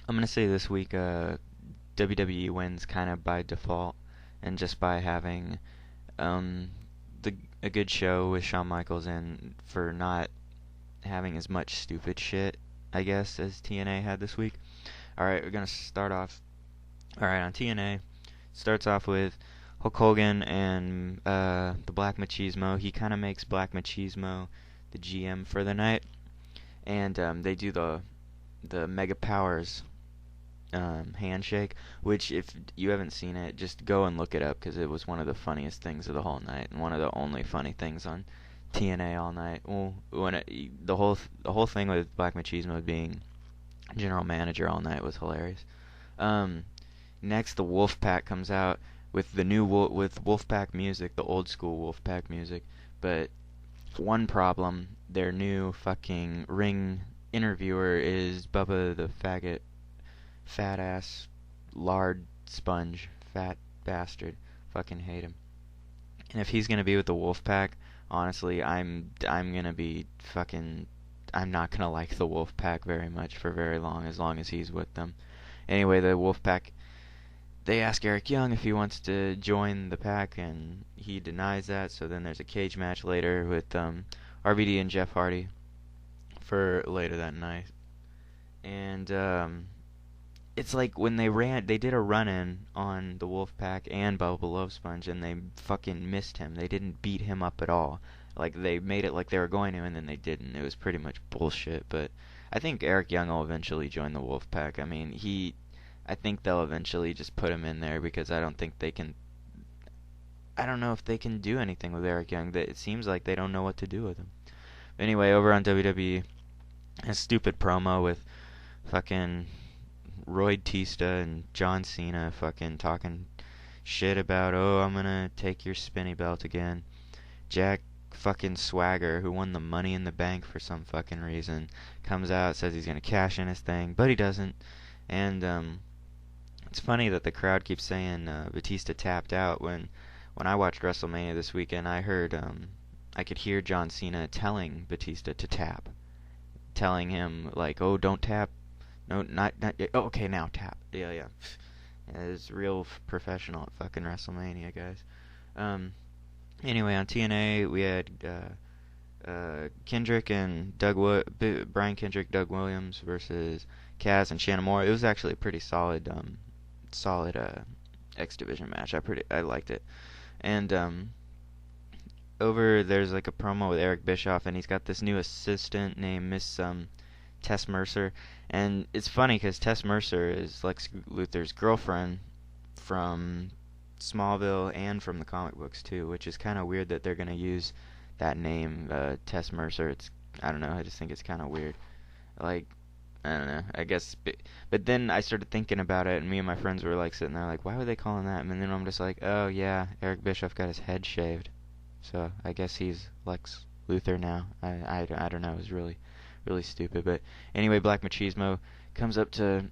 I'm gonna say this week, WWE wins kind of by default, and just by having um the a good show with Shawn Michaels and for not having as much stupid shit, I guess, as TNA had this week. All right, we're gonna start off. All right, on TNA, starts off with Hulk Hogan and the Black Machismo. He kind of makes Black Machismo the GM for the night, and they do the Mega Powers handshake, which if you haven't seen it, just go and look it up because it was one of the funniest things of the whole night and one of the only funny things on TNA all night. Well, the whole thing with Black Machismo being general manager all night was hilarious. Um, Next, the Wolfpack comes out with the new with Wolfpack music, the old school Wolfpack music, but one problem, their new fucking ring interviewer is Bubba the Faggot, fat ass, lard sponge, fat bastard. Fucking hate him. And if he's gonna be with the Wolfpack, honestly, I'm gonna be fucking. I'm not gonna like the Wolfpack very much for very long, as long as he's with them. Anyway, the Wolfpack. They ask Eric Young if he wants to join the pack, and he denies that. So then there's a cage match later with RVD and Jeff Hardy for later that night. And it's like when they did a run-in on the Wolfpack and Bubba Love Sponge, and they fucking missed him. They didn't beat him up at all. Like they made it like they were going to, and then they didn't. It was pretty much bullshit. But I think Eric Young will eventually join the Wolfpack. I mean, I think they'll eventually just put him in there because I don't think they can. I don't know if they can do anything with Eric Young. It seems like they don't know what to do with him. Anyway, over on WWE, a stupid promo with fucking Roy Tista and John Cena fucking talking shit about, oh, I'm gonna take your spinny belt again. Jack fucking Swagger, who won the Money in the Bank for some fucking reason, comes out, says he's gonna cash in his thing, but he doesn't. And it's funny that the crowd keeps saying Batista tapped out. When I watched WrestleMania this weekend, I could hear John Cena telling Batista to tap, telling him like, oh, don't tap. No, not yet. Oh, okay, now tap. Yeah, yeah. Yeah, it's real professional at fucking WrestleMania, guys. Um, anyway, on TNA we had Kendrick and Brian Kendrick, Doug Williams versus Kaz and Shannon Moore. It was actually a pretty solid X Division match. I liked it. And over there's like a promo with Eric Bischoff, and he's got this new assistant named Miss Tess Mercer. And it's funny because Tess Mercer is Lex Luthor's girlfriend from Smallville and from the comic books too, which is kind of weird that they're gonna use that name, Tess Mercer. I don't know. I just think it's kind of weird. Like, I don't know. I guess, but then I started thinking about it, and me and my friends were like sitting there, like, why would they call him that? And then I'm just like, oh yeah, Eric Bischoff got his head shaved, so I guess he's Lex Luthor now. I don't know. It was really stupid. But anyway, Black Machismo comes up to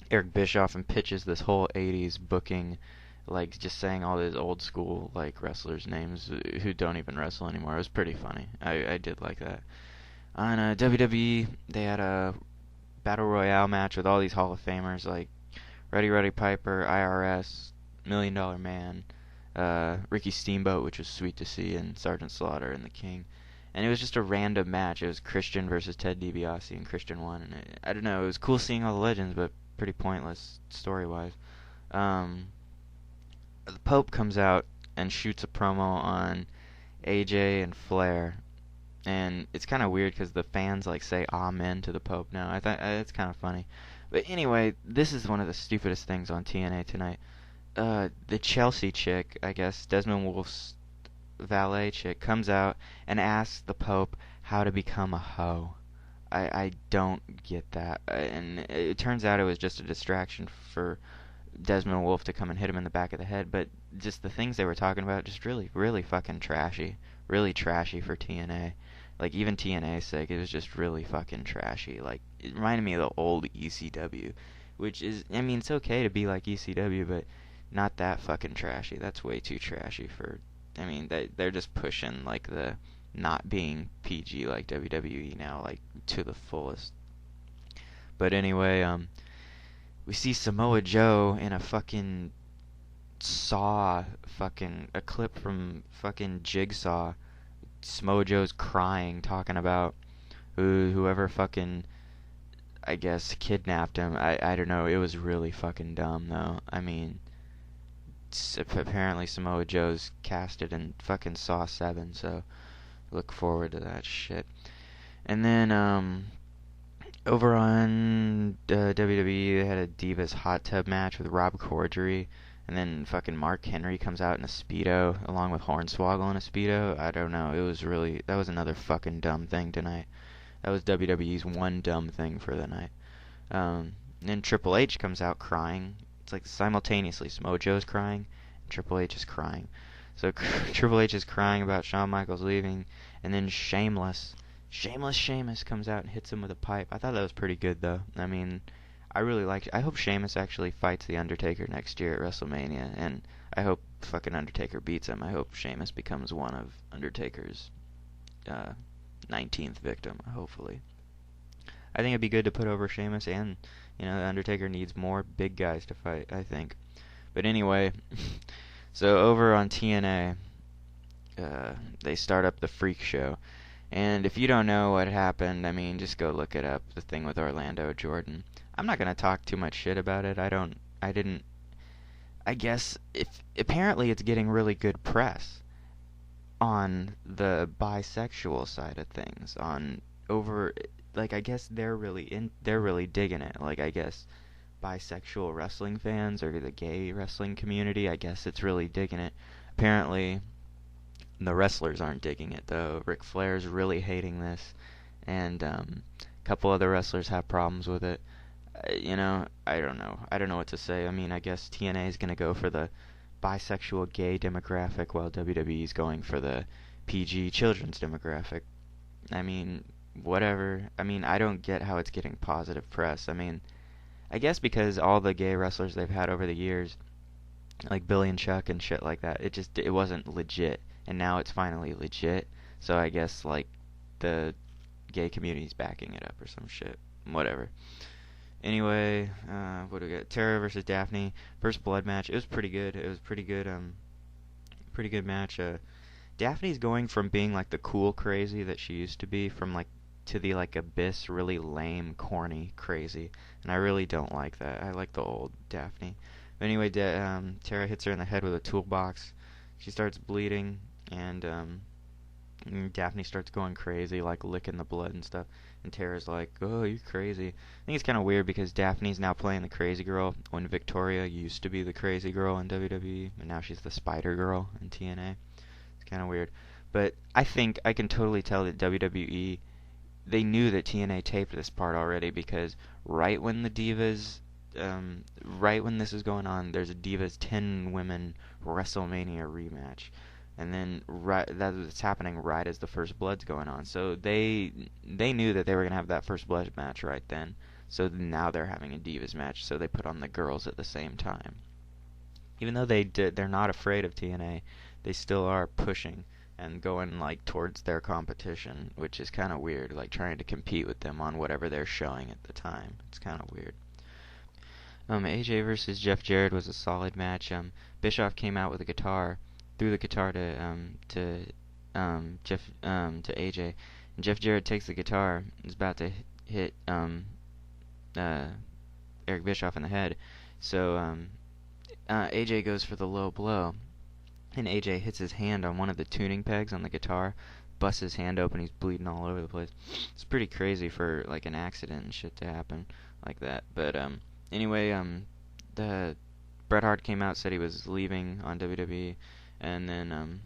Eric Bischoff and pitches this whole '80s booking, like just saying all these old school like wrestlers' names who don't even wrestle anymore. It was pretty funny. I did like that. On WWE, they had a Battle Royale match with all these Hall of Famers like Roddy Piper, IRS, Million Dollar Man, Ricky Steamboat, which was sweet to see, and Sergeant Slaughter and the King. And it was just a random match. It was Christian versus Ted DiBiase, and Christian won. And I don't know, it was cool seeing all the legends, but pretty pointless story-wise. Um, the Pope comes out and shoots a promo on AJ and Flair. And it's kind of weird because the fans like say amen to the Pope now. I thought it's kind of funny. But anyway, this is one of the stupidest things on TNA tonight. The Chelsea chick, I guess, Desmond Wolfe's valet chick, comes out and asks the Pope how to become a hoe. I don't get that. And it turns out it was just a distraction for Desmond Wolfe to come and hit him in the back of the head. But just the things they were talking about, just really fucking trashy. Really trashy for TNA. Like, even TNA's sake, it was just really fucking trashy. Like, it reminded me of the old ECW, which is, I mean, it's okay to be like ECW, but not that fucking trashy. That's way too trashy for, I mean, they're just pushing, like, the not being PG like WWE now, like, to the fullest. But anyway, we see Samoa Joe in a fucking Saw, fucking a clip from fucking Jigsaw. Samoa Joe's crying, talking about whoever fucking, I guess, kidnapped him. I don't know. It was really fucking dumb, though. I mean, apparently Samoa Joe's casted in fucking Saw 7, so look forward to that shit. And then, over on WWE, they had a Divas hot tub match with Rob Corddry. And then fucking Mark Henry comes out in a Speedo, along with Hornswoggle in a Speedo. I don't know. It was really, that was another fucking dumb thing tonight. That was WWE's one dumb thing for the night. And then Triple H comes out crying. It's like simultaneously, Samoa Joe's crying, and Triple H is crying. So Triple H is crying about Shawn Michaels leaving, and then Sheamus comes out and hits him with a pipe. I thought that was pretty good, though. I mean, I really liked it. I hope Sheamus actually fights The Undertaker next year at WrestleMania, and I hope fucking Undertaker beats him. I hope Sheamus becomes one of Undertaker's 19th victim, hopefully. I think it'd be good to put over Sheamus, and, The Undertaker needs more big guys to fight, I think. But anyway, so over on TNA, they start up the Freak Show. And if you don't know what happened, I mean, just go look it up, the thing with Orlando Jordan. I'm not going to talk too much shit about it. I guess, apparently it's getting really good press on the bisexual side of things, I guess they're really digging it. Like, I guess bisexual wrestling fans or the gay wrestling community, I guess it's really digging it. Apparently, the wrestlers aren't digging it, though. Ric Flair's really hating this, and a couple other wrestlers have problems with it. I don't know. I don't know what to say. I mean, I guess TNA is going to go for the bisexual gay demographic, while WWE is going for the PG children's demographic. I mean, whatever. I mean, I don't get how it's getting positive press. I mean, I guess because all the gay wrestlers they've had over the years, like Billy and Chuck and shit like that, it wasn't legit, and now it's finally legit. So I guess like the gay community's backing it up or some shit. Whatever. Anyway, what do we got? Tara versus Daphne, first blood match. It was pretty good. It was pretty good match. Daphne's going from being like the cool crazy that she used to be, from like to the like abyss, really lame, corny crazy, and I really don't like that. I like the old Daphne. But anyway, Tara hits her in the head with a toolbox. She starts bleeding, and Daphne starts going crazy, like licking the blood and stuff. And Tara's like, "Oh, you're crazy." I think it's kind of weird because Daphne's now playing the crazy girl when Victoria used to be the crazy girl in WWE, and now she's the Spider Girl in TNA. It's kind of weird. But I think I can totally tell that WWE, they knew that TNA taped this part already, because right when the Divas, right when this is going on, there's a Divas 10 women WrestleMania rematch. And then that's happening right as the First Blood's going on. So they knew that they were going to have that First Blood match right then. So now they're having a Divas match, so they put on the girls at the same time. Even though they're not afraid of TNA, they still are pushing and going like towards their competition, which is kind of weird, like trying to compete with them on whatever they're showing at the time. It's kind of weird. AJ versus Jeff Jarrett was a solid match. Bischoff came out with a guitar, threw the guitar to AJ, and Jeff Jarrett takes the guitar, is about to hit Eric Bischoff in the head. So AJ goes for the low blow, and AJ hits his hand on one of the tuning pegs on the guitar, busts his hand open, he's bleeding all over the place. It's pretty crazy for like an accident and shit to happen like that. But anyway, the Bret Hart came out, said he was leaving on WWE, and then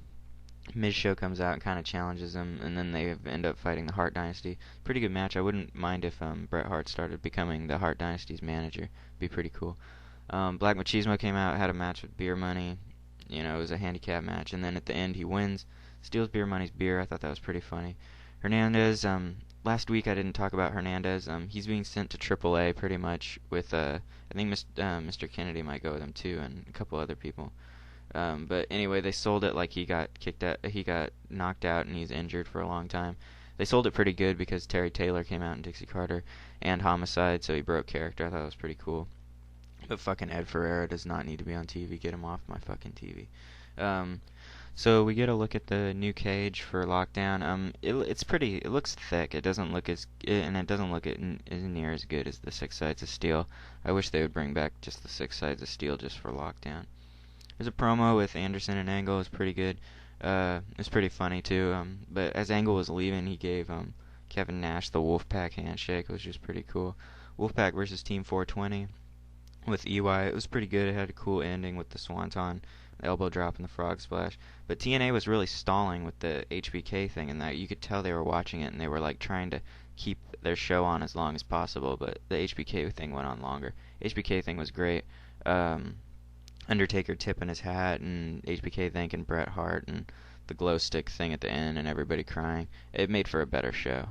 Miz Show comes out and kind of challenges him, and then they end up fighting the Hart Dynasty. Pretty good match. I wouldn't mind if Bret Hart started becoming the Hart Dynasty's manager. Be pretty cool. Black Machismo came out, had a match with Beer Money. It was a handicap match, and then at the end he wins, steals Beer Money's beer. I thought that was pretty funny. Hernandez, last week I didn't talk about Hernandez. He's being sent to AAA pretty much with, I think Mr. Kennedy might go with him too, and a couple other people. But anyway, they sold it like he got knocked out and he's injured for a long time. They sold it pretty good because Terry Taylor came out in Dixie Carter and Homicide, so he broke character. I thought it was pretty cool. But fucking Ed Ferreira does not need to be on TV. Get him off my fucking TV. Um, so we get a look at the new cage for Lockdown. It's pretty. It looks thick. It doesn't look and it doesn't look as near as good as the Six Sides of Steel. I wish they would bring back just the Six Sides of Steel just for Lockdown. There's a promo with Anderson and Angle. It's pretty good. It's pretty funny too. But as Angle was leaving, he gave Kevin Nash the Wolfpack handshake, which was pretty cool. Wolfpack versus Team 420 with EY. It was pretty good. It had a cool ending with the Swanton, the elbow drop, and the frog splash. But TNA was really stalling with the HBK thing, and that you could tell they were watching it, and they were like trying to keep their show on as long as possible. But the HBK thing went on longer. HBK thing was great. Undertaker tipping his hat, and HBK thanking Bret Hart, and the glow stick thing at the end, and everybody crying. It made for a better show.